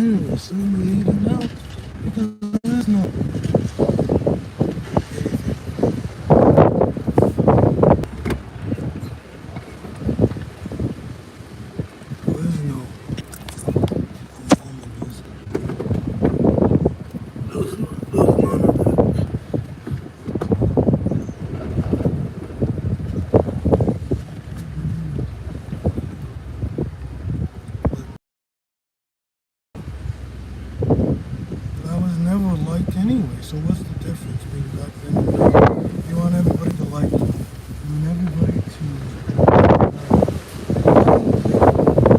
assume we eating out because there's no there's no there's none of that. But I was never liked anyway, so what's the difference being back then and now? You want everybody to like you. You want everybody to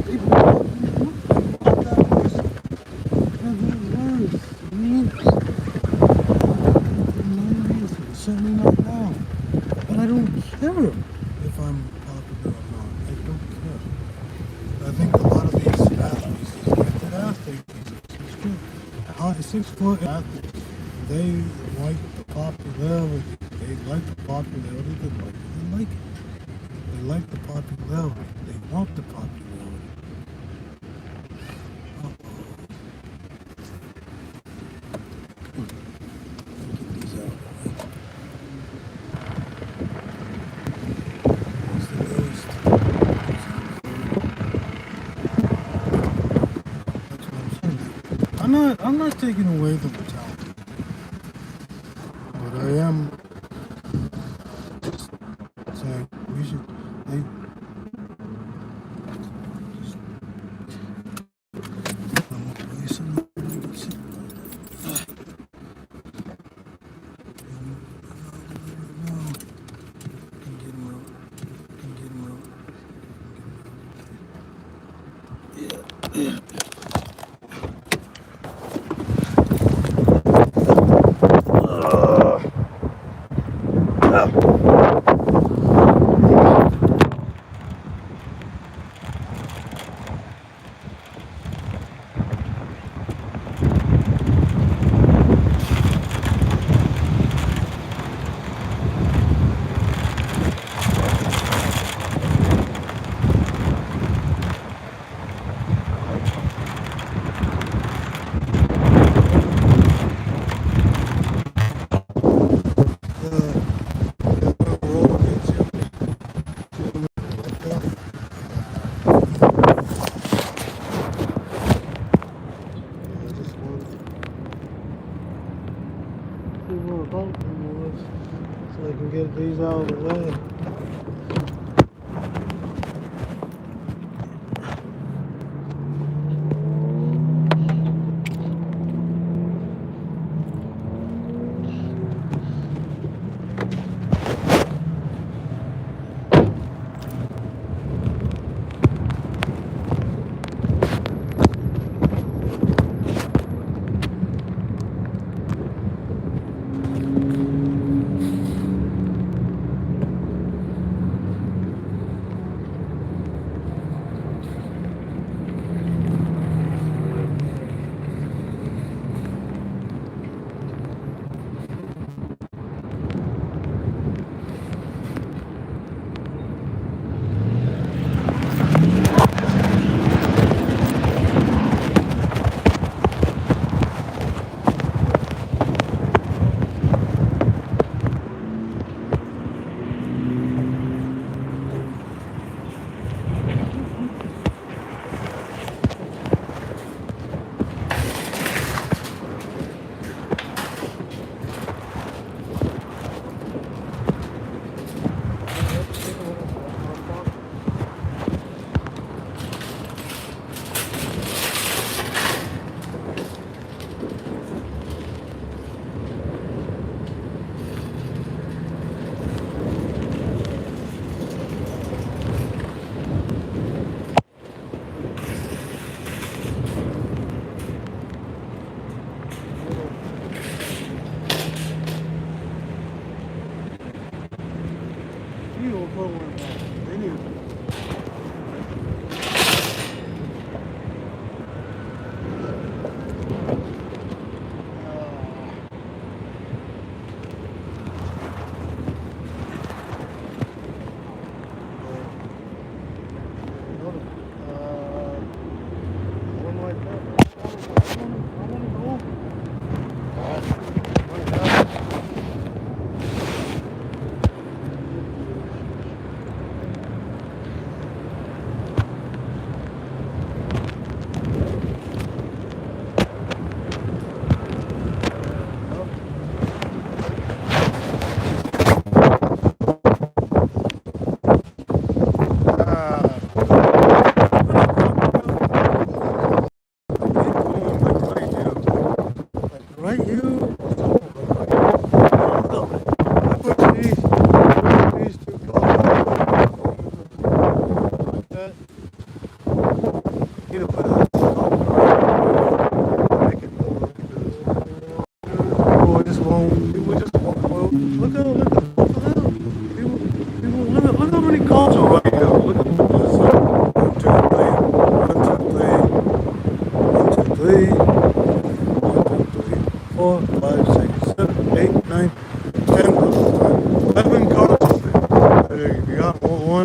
people want that person. Words, means, no reason. Certainly not now. But I don't care if I'm popular or not. I don't care. I think a lot of these athletes, these gifted athletes, these 6 foot athletes, they like the popularity. They like the popularity. They like it. They like the popularity. They want the popularity. Get these out. What's the newest? That's what I'm saying. I'm not taking away the mentality, but I am saying we should. They just I'm a place and nobody can sit like that. No, can get him out. Can get him out. Yeah.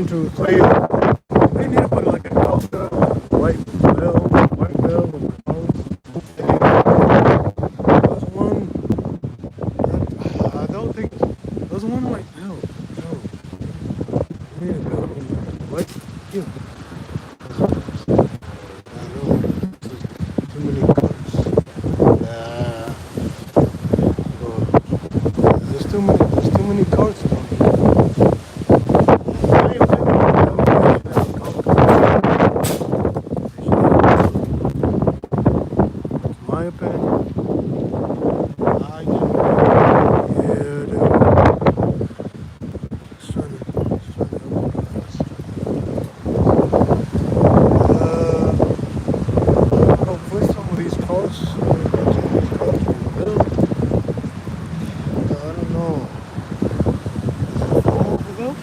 1, 2, 3. They need to put like a delta, white bell, with there's one. I don't think there's one like no. We need to build one. What? Yeah. I know. Too many cuts. There's too many carts down here. My opinion, I do. Yeah, dude. It's trying to hopefully some of these carts, I don't know. Over them?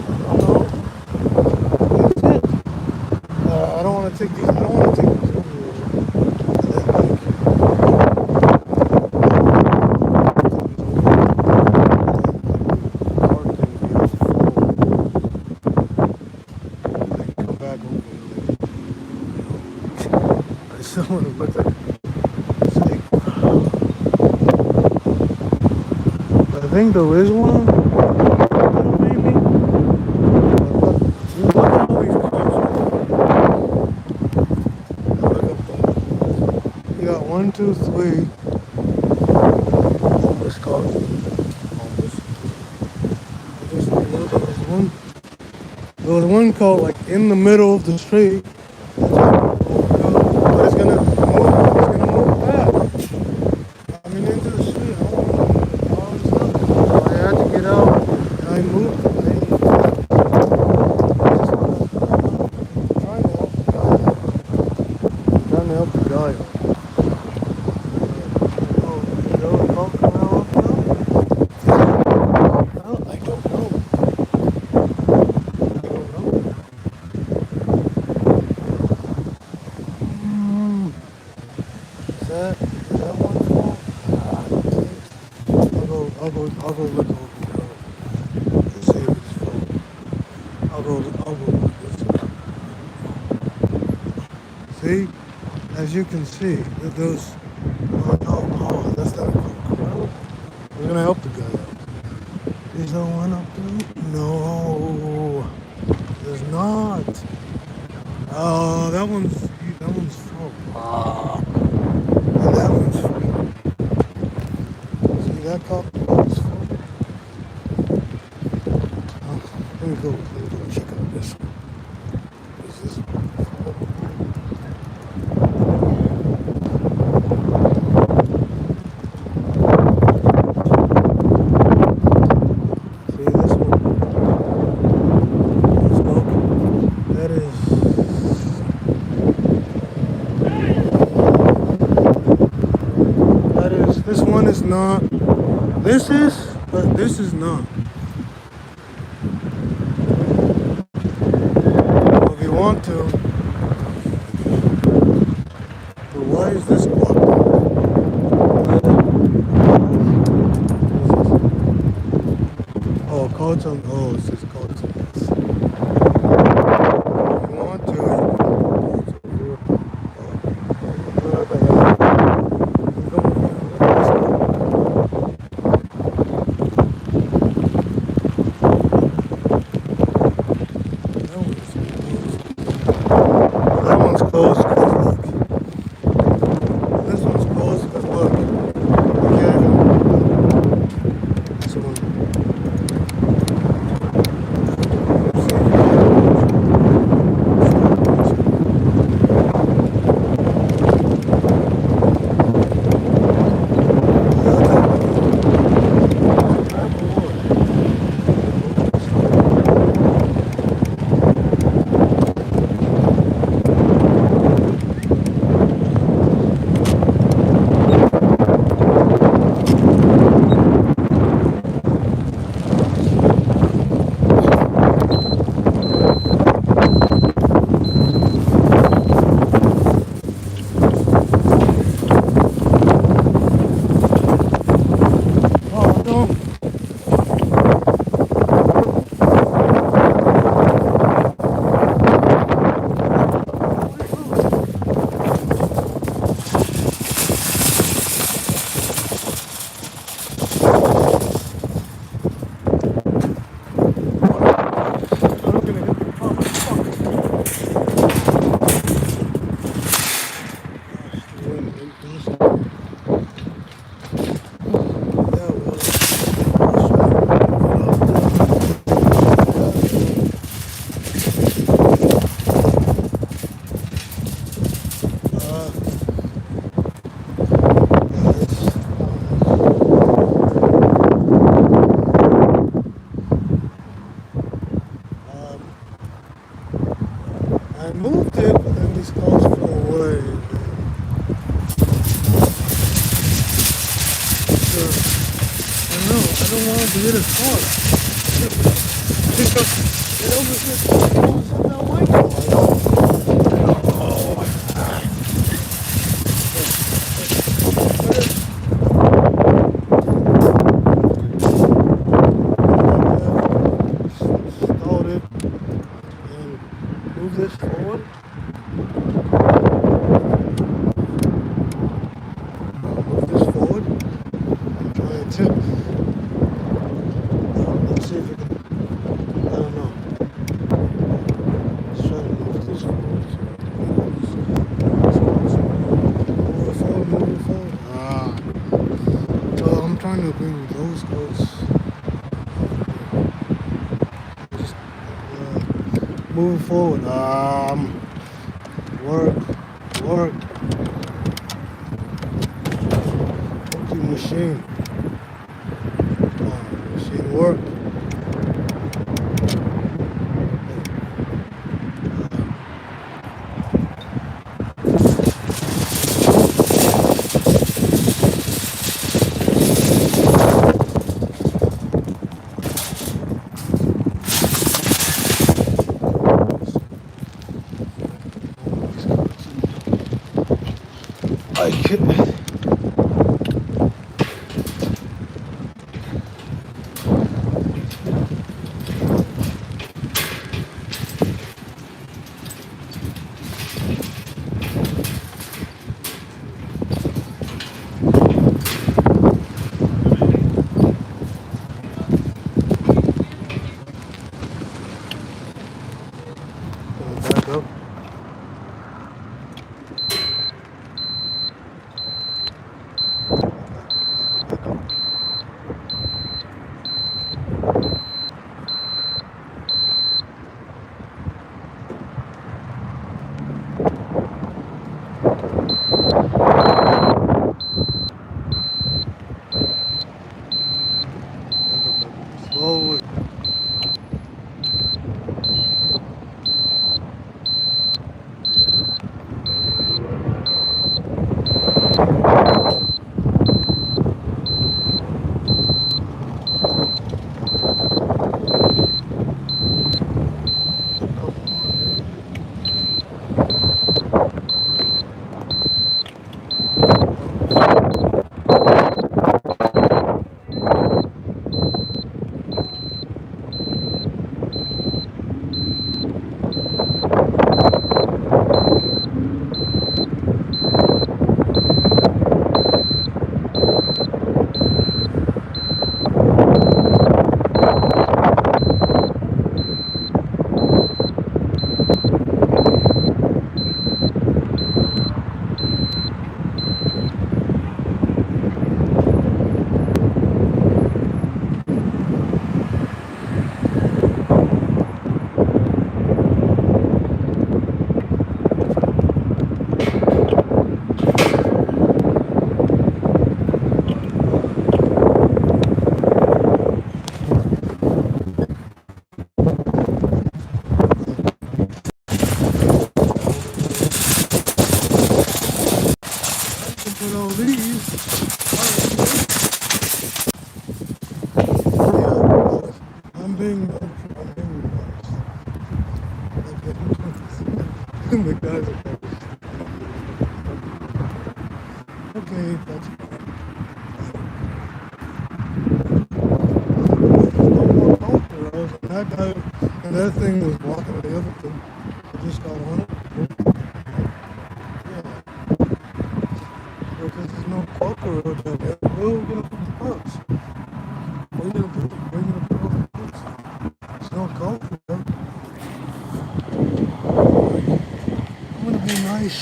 I don't know. That's it. I don't want to take these. I don't want to take these over here. Come back over here. I still want to look at it. I think there is one. Maybe. Look at all these cars. You got 1, 2, 3. Homeless cars. Homeless. There was one car like in the middle of the street. But it's gonna move back. I mean into the street. I had to get out and I moved the thing. I'm trying to help the guy. I don't know. Is that one full? I'll go look over there and see if it's full. I'll go look. See, as you can see, there's. Oh, that's not cool. We're gonna help the guy out. Is there one up there? No, there's not. Oh, that one's full. Ah, and that one's full. See that cop is full. Oh, let me go check out this one. Is this one full? See this one? Smoke. That is. This one is not. This is, but this is not. If you want to. But why is this blocked? Oh, carton. Oh, it says carton. If you want to, you that one's closed because look. This one's closed because look. Okay. This one. moved it, but then these clothes flew away. I don't want to hit his car. It was not my car. Oh my stalled it and move this forward. Move this forward and try and tip. Let's see if it can. I don't know. Let's try to move this forward. Move it forward, move it forward. Well, I'm trying to agree with those quotes. Just move forward. Work. Okay, machine. Machine work. I can't. Back up. Slowly. Put all these. Yeah, I'm being the guys are okay, that's no more culture. That guy and that thing was blocking the other thing. I just got on it. Yeah. Because there's no cockroach out there. Where are we gonna put the bugs? Where are you gonna put all the bugs? There's no cockroach. I'm gonna be nice.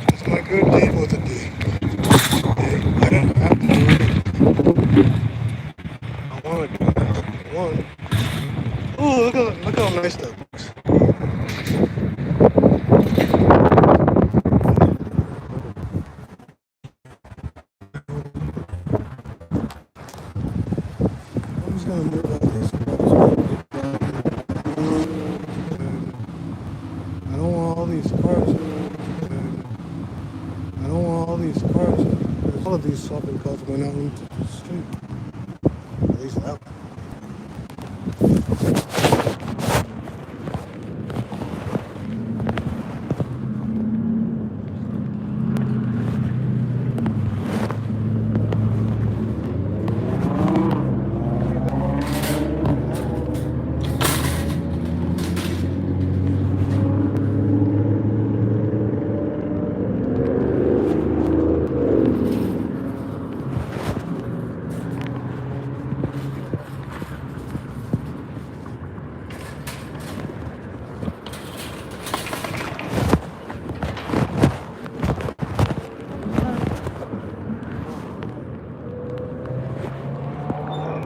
It's my good deed for the day. I don't have to do it. I want to do it. I want. Oh, look how nice that looks. I'm just gonna move out this. these shopping carts went out into the street. At least that one.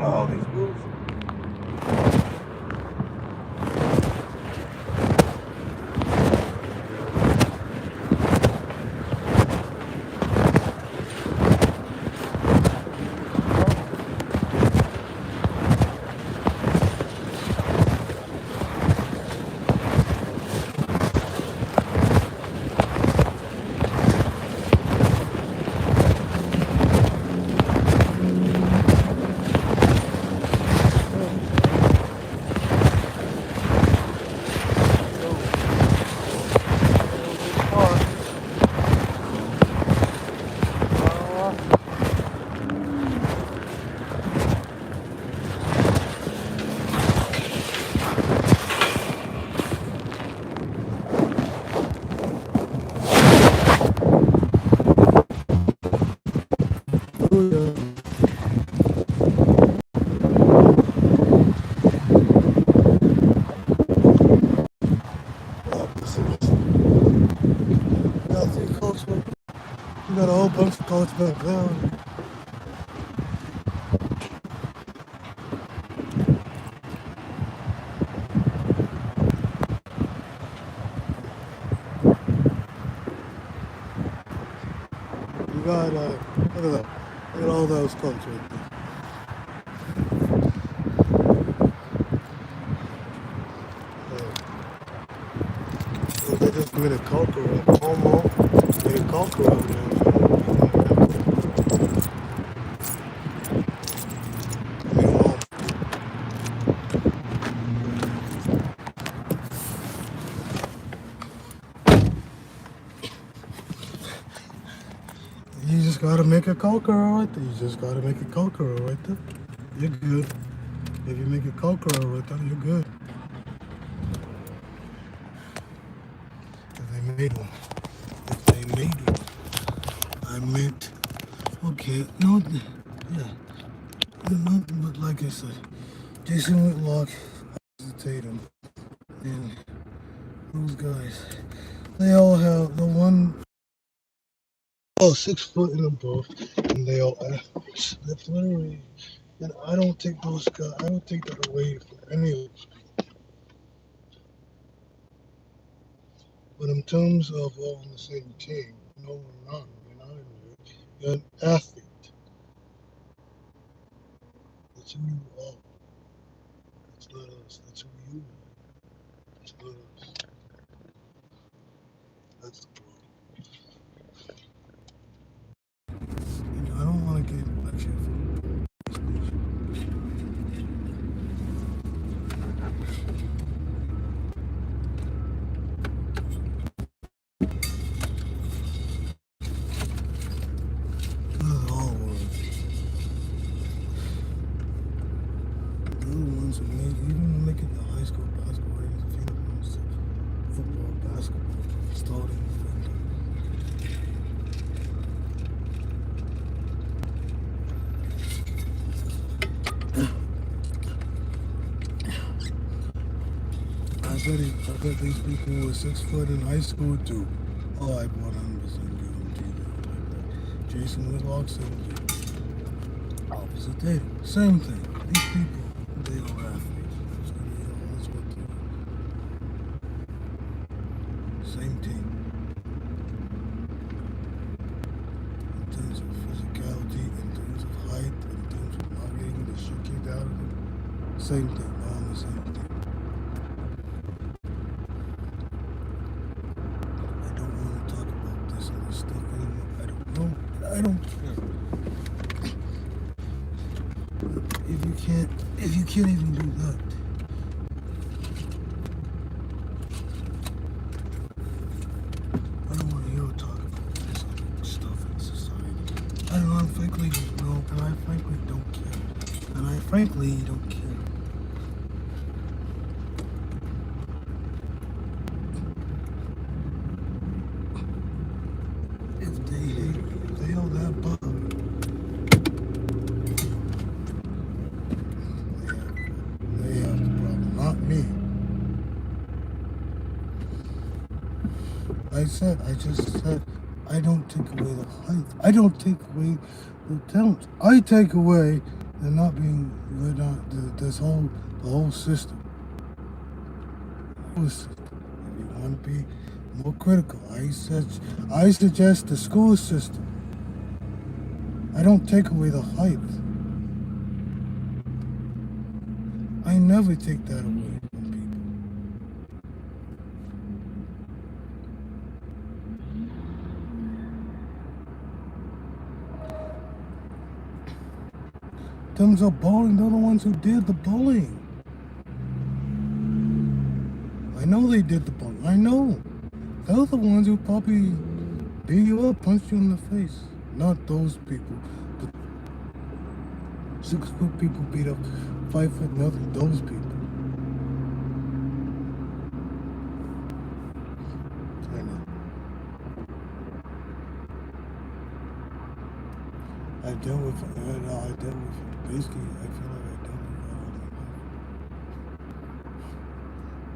All these rules. You got a whole bunch of carts back there. You got, look at that. Look at all those carts right there. They just made a cult around Cuomo. Made a cult around there. You just gotta make a coker right there. You just gotta make a coker right there. You're good. If you make a coker right there, you're good. If they made one. If they made one. I meant, okay, no, yeah. No, but like I said, Jason Whitlock, Tatum, and those guys, they all have the one, 6 foot and above, and they all athletes. That's literally, and I don't take those guys, I don't take that away from any of them. But in terms of all on the same team, no, we're not. You're not in there. You're an athlete. That's who you are. That's not us. That's who you are. That's not us. That's the problem. And I don't want to get lectured from this station. This is all words. The other ones are made, even make it to high school basketball, games, if you want to football, basketball, starting. I bet these people who were 6 foot in high school too. Oh, I 100% guarantee that. Like that. Jason Whitlock, same thing. Opposite Tatum, same thing. These people, they are athletes. That's what they are. Same team. In terms of physicality, in terms of height, in terms of not getting the shit kicked out of them. Same thing, all on the same thing. I don't want to talk about this other stuff anymore. I don't know. I don't care. if you can't even do that. I don't want to hear talk about this stuff in society. I don't know, frankly, no, and I frankly don't care. And I frankly don't care. If they hate me, if they all that bothered, they have the problem, not me. I just said, I don't take away the height. I don't take away the talents. I take away the not being good on the whole system. The whole system. If you want to be more critical, I suggest the school system. I don't take away the height. I never take that away from people. Them's are bullying, they're the ones who did the bullying. I know they did the bullying. I know. They're the ones who probably beat you up, punched you in the face. Not those people. The 6-foot people beat up 5-foot nothing. Those people. I know. I dealt with basically, I feel like I dealt with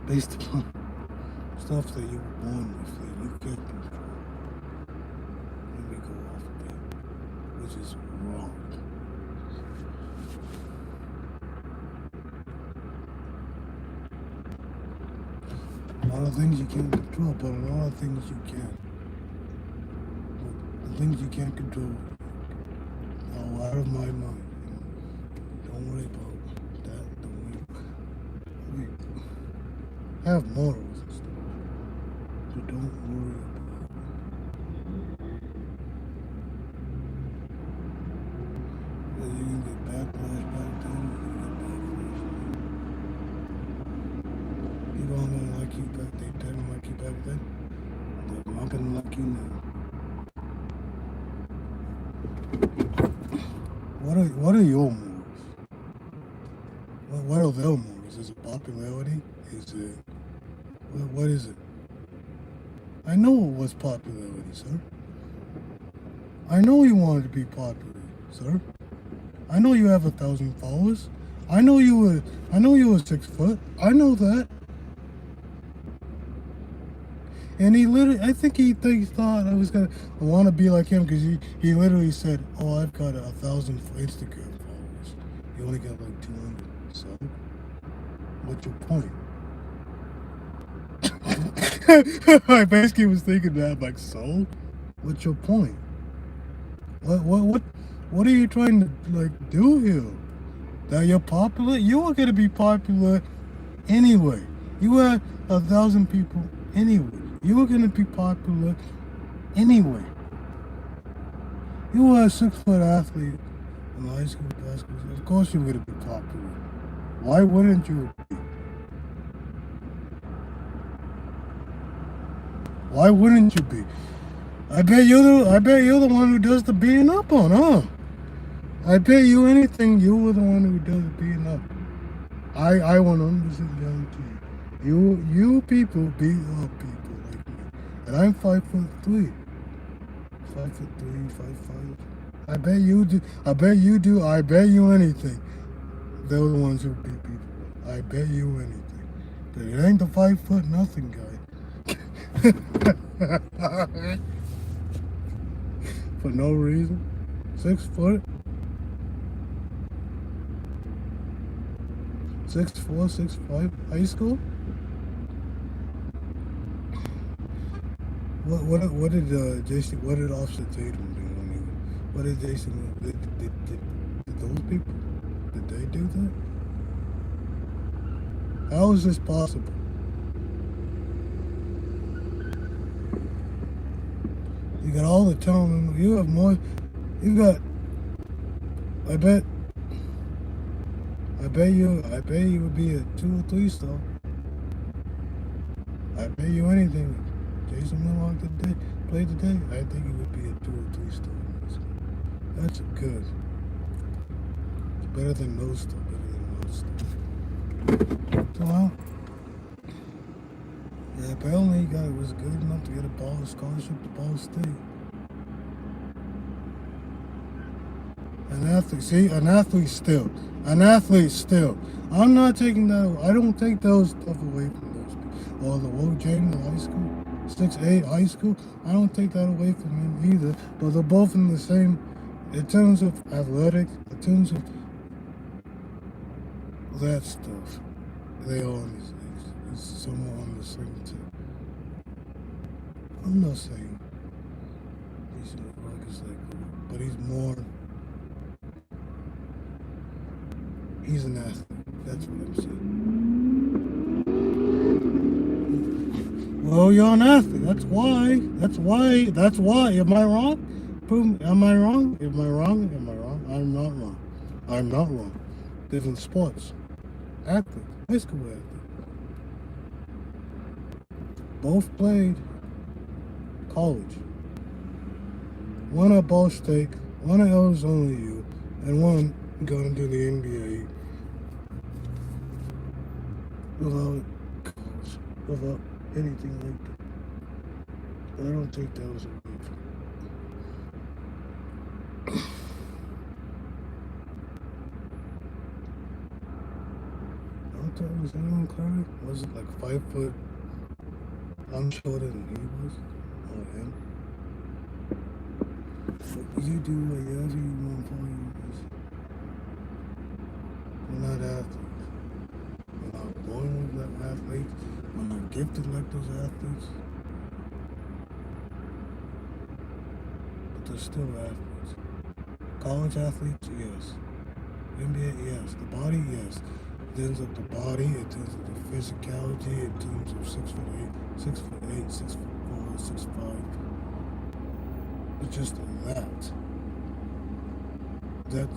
based upon stuff that you were born with, that you can't control. Let me go off of that, which is wrong. A lot of things you can't control, but a lot of things you can. But the things you can't control are out of my mind. Don't worry about that. Don't worry. We have morals and stuff. So don't worry about it. Whether you can get backlash back then, you can get backlash now. People aren't gonna like you back then, they didn't like you back then. They're not gonna like you now. What are your morals? What are their morals? Is it popularity? Is it what is it? I know it was popularity, sir. I know you wanted to be popular, sir. I know you have 1,000 followers. I know you were 6 foot. I know that. And he literally, I think he thought I want to be like him, because he literally said, oh, I've got 1,000 Instagram followers. You only got like 200. So, what's your point? I basically was thinking that, like, so, what's your point? What are you trying to, like, do here? That you're popular? You are gonna be popular anyway. You had 1,000 people anyway. You were gonna be popular anyway. You were a 6-foot athlete in high school basketball. Of course you were gonna be popular. Why wouldn't you be? Why wouldn't you be? I bet you're the one who does the beating up on, huh? I bet you anything you were the one who does the beating up. I 100% guarantee you people beat up people like me. And I'm 5'3". 5'3", 5'5". I bet you do. I bet you anything. They're the ones who beat people. I bet you anything. But it ain't the 5 foot nothing guy. For no reason. 6 foot. 6'4", 6'5", high school. What did Officer Tatum do? What did Jason do? Did those people? Did they do that? How is this possible? You got all the talent. You have more. You got. I bet I bet you would be a 2 or 3 star. I bet you anything. Jason Whitlock today played today. I think he would be a 2 or 3 star. That's good. It's better than no star. Better than no star. So well, yeah, apparently he was good enough to get a scholarship to Ball State. An athlete still. I'm not taking that away. I don't take those stuff away from those people. Or the Will James in high school, 6'8" high school. I don't take that away from him either. But they're both in the same, in terms of athletics, in terms of that stuff. They are on it's somewhat on the same tip. I'm not saying he's like, but he's an athlete. That's what I'm saying. Well, you're an athlete. That's why. Am I wrong? Am I wrong? I'm not wrong. Different sports. Athlete. High school athlete. Both played college. One at Ball State, one at Arizona U, and one got into the NBA without anything like that. I don't think that was a good. I don't think it was anyone Curry. Was it like 5 foot? I'm shorter than he was. Or him. But you do whatever you want for you. We're not athletes. We're not born like athletes. We're not gifted like those athletes. But they're still athletes. College athletes, yes. NBA, yes. The body, yes. In terms of the body, in terms of the physicality, in terms of 6'8", 6'8", 6'4", 6'5". It's just that. That's good.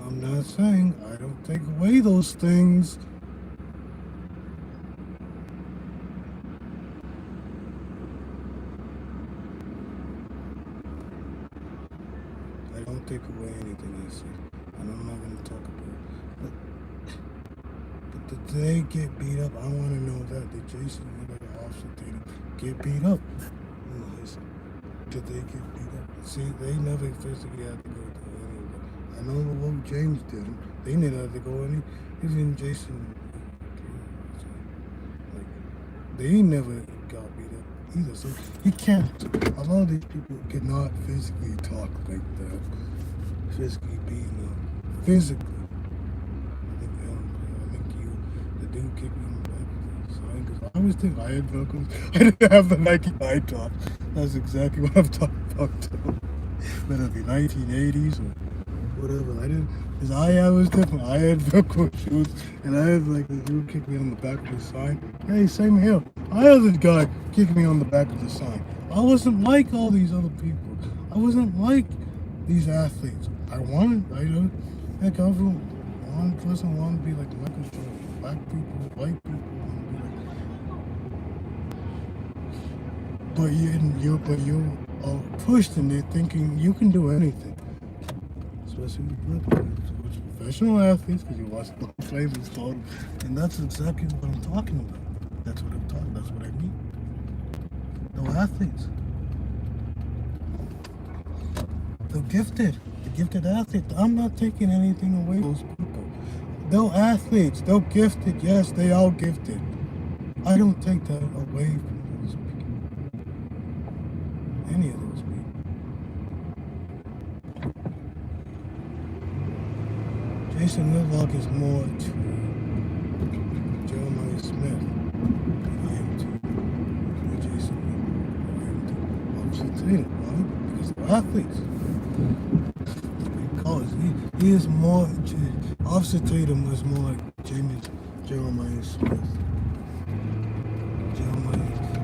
I'm not saying I don't take away those things. I don't take away anything I say, and I'm not going to talk about it. But did they get beat up? I want to know that. Did Jason Whitlock Officer Tatum get beat up? Did they get beat up? See, they never physically had to go to any of it. I know the Will James didn't. They never had to go any. Even Jason, like, they never got beat up either. So he can't. A lot of these people cannot physically talk like that. Physically beating up. Physically. I think the dude kicked me in the back of the sign. Because I always think I had Velcro. I didn't have the Nike high top. That's exactly what I'm talking about too. Whether it be 1980s or whatever. I didn't. Because I was different. I had Velcro shoes. And I had like the dude kick me on the back of the sign. Hey, same here. I had this guy kick me on the back of the sign. I wasn't like all these other people. I wasn't like these athletes. I don't. Heck, everyone. One person wanted to be like Michael Jordan. Black people, white people want to be like. But you are pushed in there thinking you can do anything. Especially with black people. It's professional athletes because you watch the flames and stuff. And that's exactly what I'm talking about. That's what I mean. No athletes. They're gifted. The gifted athletes. I'm not taking anything away from those people. They're athletes. They're gifted. Yes, they are gifted. I don't take that away from those people. Any of those people. Jason Whitlock is more to Jeremiah Smith than I am to Jason Whitlock. Officer Tatum. Why? Because they're athletes. Because he is more. Officer Tatum was more like Jeremiah Smith.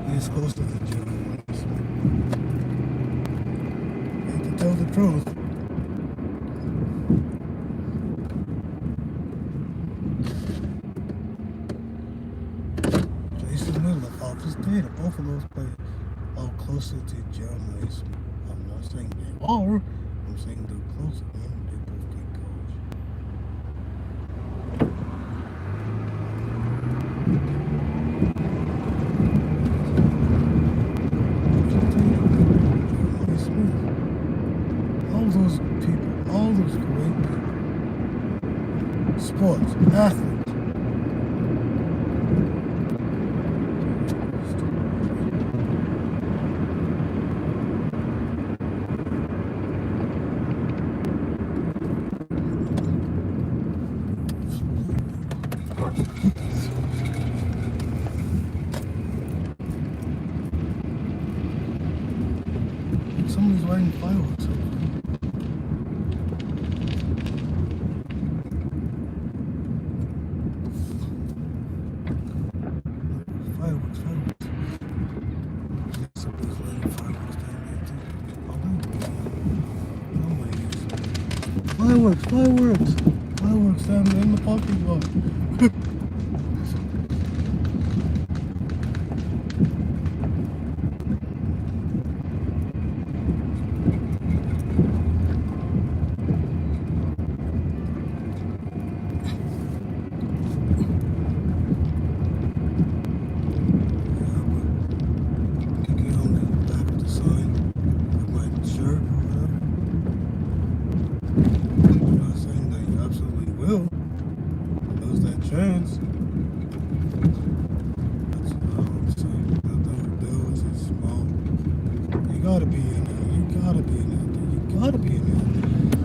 He is closer to Jeremiah Smith. truth. Jason Miller, Office Data, both of those players are closer to journalists. I'm not saying they are, I'm saying they're closer, man. They both get coached. All those people, all those great people, sports, athletes. Somebody's lighting fireworks over there. Fireworks. Somebody's lighting fireworks down there too. Somebody is. Fireworks down there in the parking lot.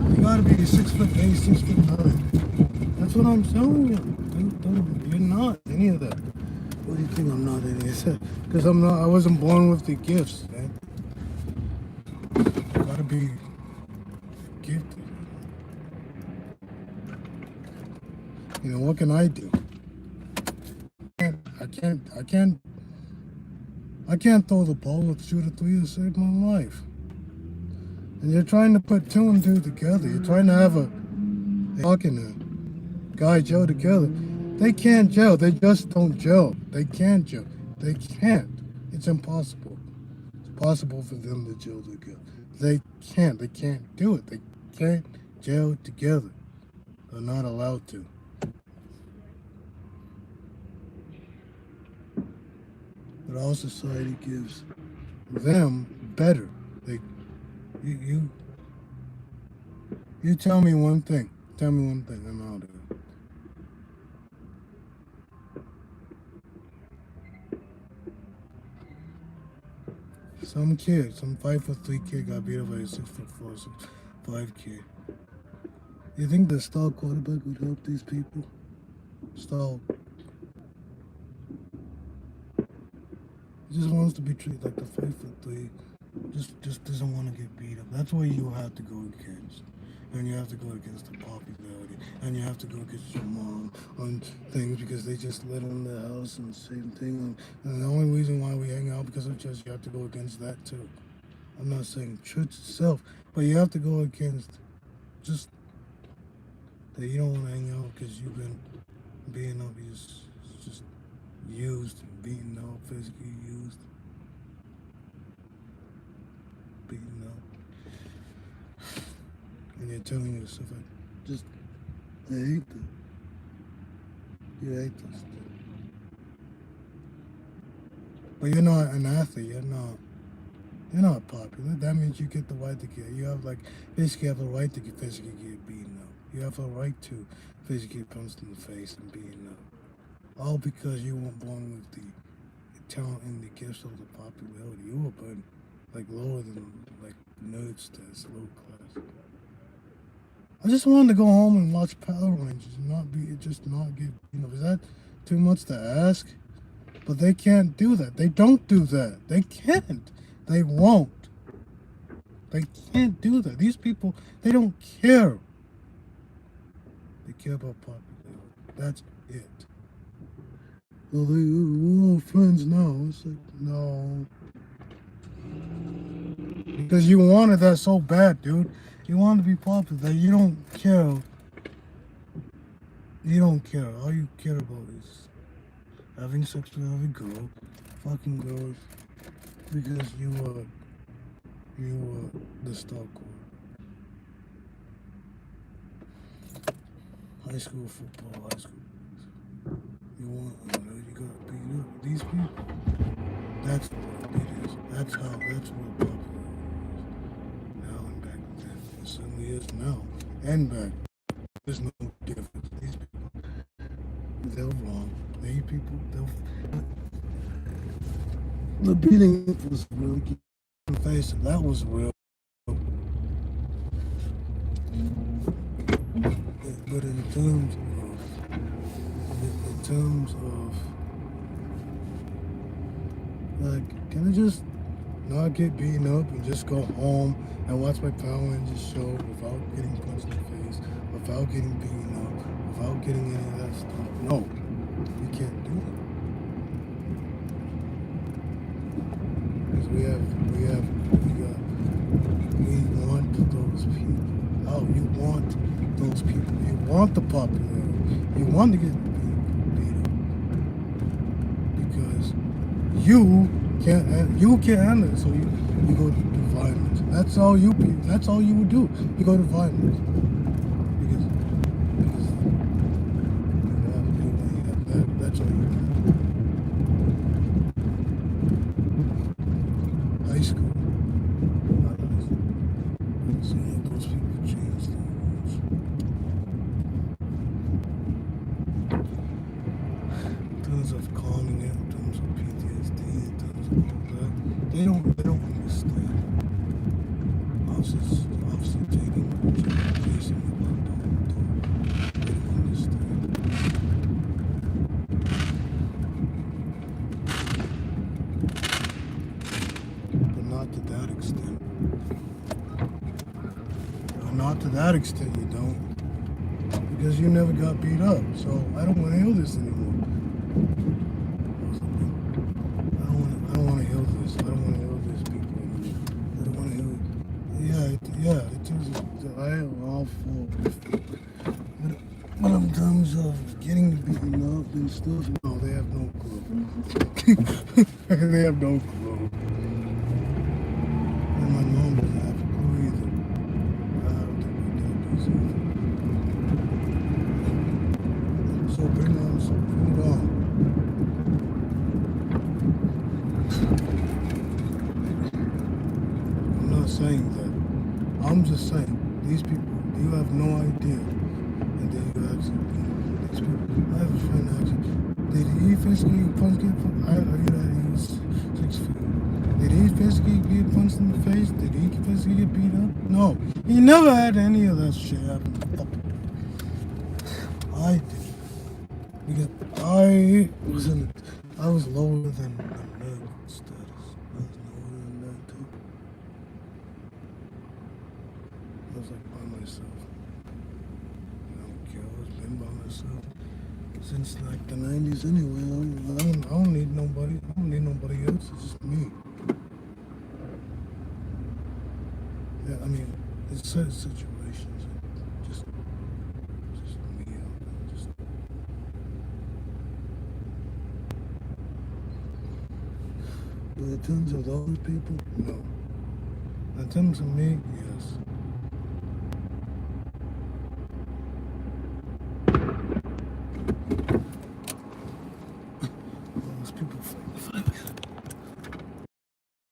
You gotta be 6'8", 6'9". That's what I'm telling you. You're not any of that. What do you think I'm not any of that? Because I'm not. I wasn't born with the gifts, man. You gotta be gifted. You know, what can I do? I can't throw the ball or shoot a three to save my life. And you're trying to put two and two together. You're trying to have a fucking guy gel together. They can't gel. They just don't gel. They can't gel. They can't. It's impossible. It's possible for them to gel together. They can't. They can't do it. They can't gel together. They're not allowed to. But our society gives them better. You tell me one thing. Tell me one thing, and I'll do it. Some 5'3" kid got beat up by a 6'4", 6'5" kid. You think the star quarterback would help these people? He just wants to be treated like the 5'3". Just doesn't want to get beat up. That's why you have to go against. And you have to go against the popularity. And you have to go against your mom on things because they just live in the house and the same thing. And the only reason why we hang out because of just you have to go against that too. I'm not saying church itself, but you have to go against just that you don't want to hang out because you've been being up, just used, beaten up, physically used. Beaten up, and you're telling yourself, I hate that. You hate this. But you're not an athlete. You're not popular. That means you get the right to get. You have basically have a right to physically get beaten up. You have a right to physically get punched in the face and beaten up. All because you weren't born with the talent and the gifts of the popularity. You were born lower than nerds that's low class. I just wanted to go home and watch Power Rangers and not get, is that too much to ask? But they can't do that. They don't do that. They can't. They won't. They can't do that. These people, they don't care. They care about popularity. That's it. Well, we're all friends now. It's like, no. Because you wanted that so bad, dude. You wanted to be popular. That you don't care. You don't care. All you care about is having sex with every girl, fucking girls, because you the star core. High school football, high school. You want, you got beat up. These people, that's what it is. That's what popular is. Now and back then. It certainly is now. And back. There's no difference. These people, they're wrong. These people, the beating was real. Face it, that was real. But in terms of, like, can I just not get beaten up and just go home and watch my Power Rangers show without getting punched in the face, without getting beaten up, without getting any of that stuff? No, we can't do it. Because we want those people. Oh, you want those people. You want the popularity. You want to get beat up. Because you can't handle it, so you go to violence. That's all you would do. You go to violence. Because that's all you do. High school. Not high school. So those people change the rules. In terms of calming it, in terms of PTSD, in terms of all that, they don't understand. Obviously taking chasing the blood they don't understand. But not to that extent. Not to that extent, you don't. Because you never got beat up. So I don't want to hear this anymore. I don't want to hear this. I don't want to hear this, people anymore. I don't want to hear it. I am all for. But in terms of getting beaten up and stuff, no, they have no clue. They have no clue. And my mom doesn't have a clue either. So bring it on. I'm not saying that. I'm just saying, these people, you have no idea. And then you actually, these people, I have a friend actually, did he physically punch get punched? I know he was 6 feet. Did he physically get punched in the face? Did he physically get beat up? No. He never had any of that shit happen. I did. Because I was lower than medical status. I was lower than that too. I was like by myself. I don't care. I've been by myself since like the 90s anyway. I don't need nobody. I don't need nobody else. It's just me. Yeah, I mean, it's certain situations. Just me. Just. But in terms of those people, no. In terms of me, yes.